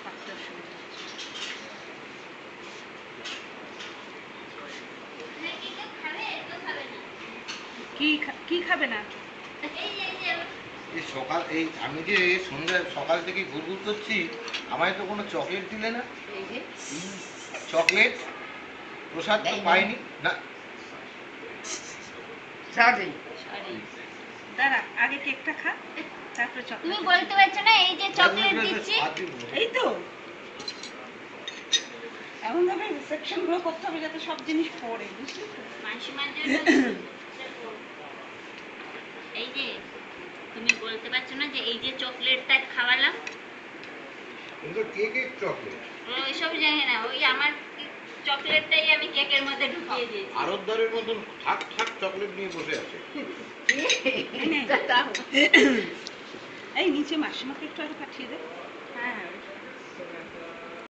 পাকতে অসুবিধা কি খাবে না? সকাল এই আমি যে সন্ধ্যা সকাল থেকে ঘুরঘুর করছি, আমায় তো কোনো চকলেট দিলে না। চকলেট প্রসাদ তো পাইনি না। দাঁড়া, আগে কেকটা খা, তারপরে চকলেট। তুমি বলতে পারছো না এই যে চকলেট দিচ্ছি? এই তো এমন ভাবে সেকশন গুলো করতে হবে যাতে সব জিনিস পড়ে, বুঝলি তো? মাসিমার জন্য এই যে তুমি বলতে পারছো না যে এই যে চকলেটটা খাওয়ালাম, কিন্তু কেকের চকলেট ওইসব জানি না, ওই আমার চকলেটটাই আমি কেকের মধ্যে ঢুকিয়ে দিয়েছি। আরতদারের মতন থাক থাক চকলেট নিয়ে বসে আছে। এই নিচে মাসিমাকে একটু আরো পাঠিয়ে দে।